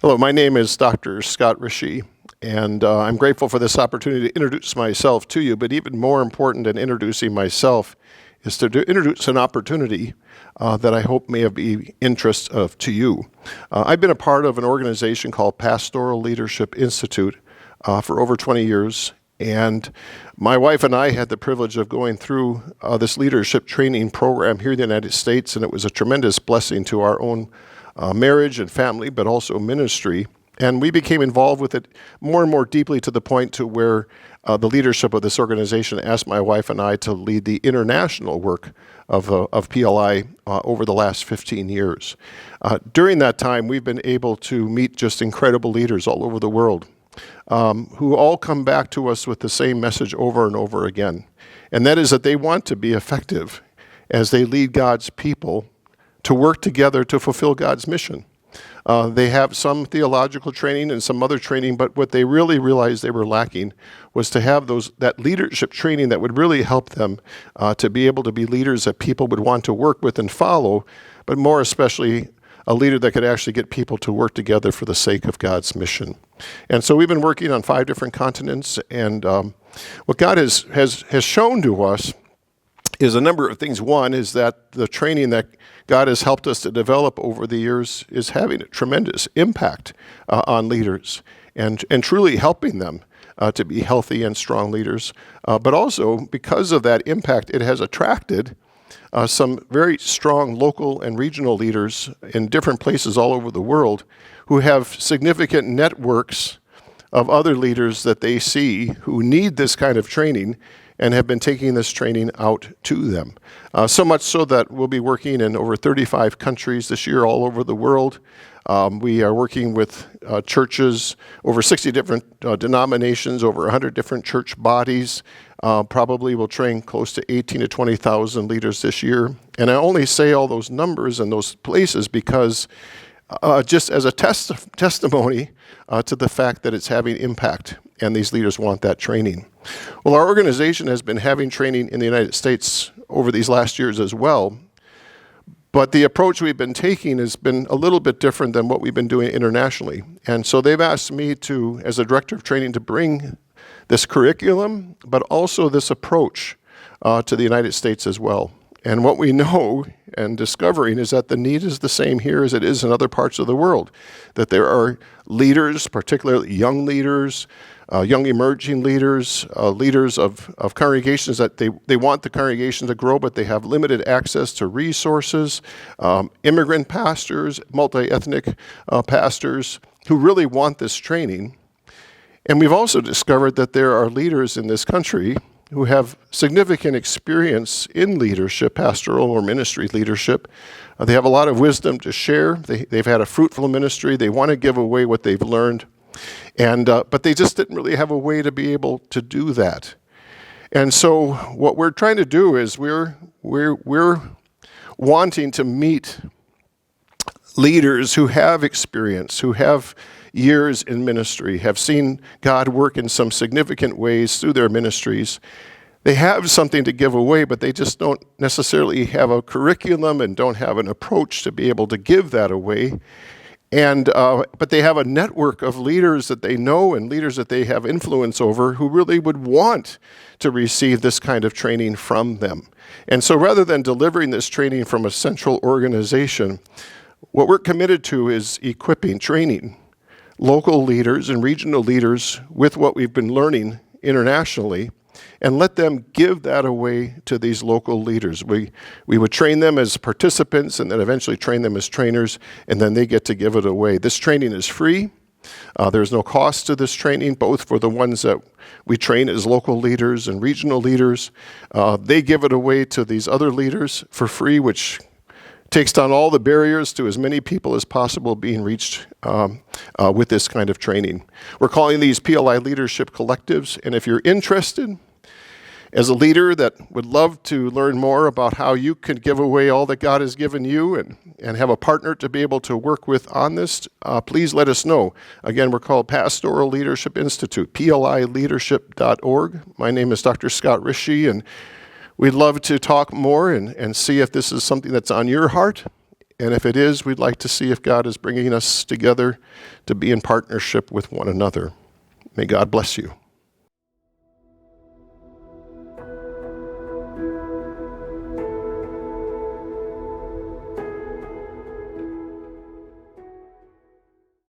Hello, my name is Dr. Scott Rische, and I'm grateful for this opportunity to introduce myself to you, but even more important than introducing myself is to introduce an opportunity that I hope may be interest to you. I've been a part of an organization called Pastoral Leadership Institute for over 20 years, and my wife and I had the privilege of going through this leadership training program here in the United States, and it was a tremendous blessing to our own marriage and family, but also ministry. And we became involved with it more and more deeply to the point to where the leadership of this organization asked my wife and I to lead the international work of PLI over the last 15 years. During that time, we've been able to meet just incredible leaders all over the world who all come back to us with the same message over and over again. And that is that they want to be effective as they lead God's people to work together to fulfill God's mission. They have some theological training and some other training, but what they really realized they were lacking was to have that leadership training that would really help them to be able to be leaders that people would want to work with and follow, but more especially a leader that could actually get people to work together for the sake of God's mission. And so we've been working on 5 different continents, and what God has shown to us is a number of things. One is that the training that God has helped us to develop over the years is having a tremendous impact on leaders and truly helping them to be healthy and strong leaders. But also, because of that impact, it has attracted some very strong local and regional leaders in different places all over the world who have significant networks of other leaders that they see who need this kind of training and have been taking this training out to them. So much so that we'll be working in over 35 countries this year all over the world. We are working with churches, over 60 different denominations, over 100 different church bodies. Probably will train close to 18 to 20,000 leaders this year. And I only say all those numbers and those places because just as a testimony to the fact that it's having impact, and these leaders want that training. Well, our organization has been having training in the United States over these last years as well, but the approach we've been taking has been a little bit different than what we've been doing internationally. And so they've asked me to, as a director of training, to bring this curriculum, but also this approach to the United States as well. And what we know and discovering is that the need is the same here as it is in other parts of the world, that there are leaders, particularly young leaders, young emerging leaders, leaders of congregations that they want the congregation to grow, but they have limited access to resources, immigrant pastors, multi-ethnic pastors who really want this training. And we've also discovered that there are leaders in this country who have significant experience in leadership, pastoral or ministry leadership. They have a lot of wisdom to share. They've had a fruitful ministry. They want to give away what they've learned. And but they just didn't really have a way to be able to do that. And so what we're trying to do is we're wanting to meet leaders who have experience, who have years in ministry, have seen God work in some significant ways through their ministries. They have something to give away, but they just don't necessarily have a curriculum and don't have an approach to be able to give that away. And but they have a network of leaders that they know and leaders that they have influence over who really would want to receive this kind of training from them. And so rather than delivering this training from a central organization, what we're committed to is equipping, training local leaders and regional leaders with what we've been learning internationally, and let them give that away to these local leaders. We would train them as participants and then eventually train them as trainers, and then they get to give it away. This training is free. There's no cost to this training, both for the ones that we train as local leaders and regional leaders. They give it away to these other leaders for free, which takes down all the barriers to as many people as possible being reached with this kind of training. We're calling these PLI Leadership Collectives, and if you're interested as a leader that would love to learn more about how you can give away all that God has given you and have a partner to be able to work with on this, please let us know. Again, we're called Pastoral Leadership Institute, PLIleadership.org. My name is Dr. Scott Rische, and we'd love to talk more and see if this is something that's on your heart And if it is, we'd like to see if God is bringing us together to be in partnership with one another. May God bless you.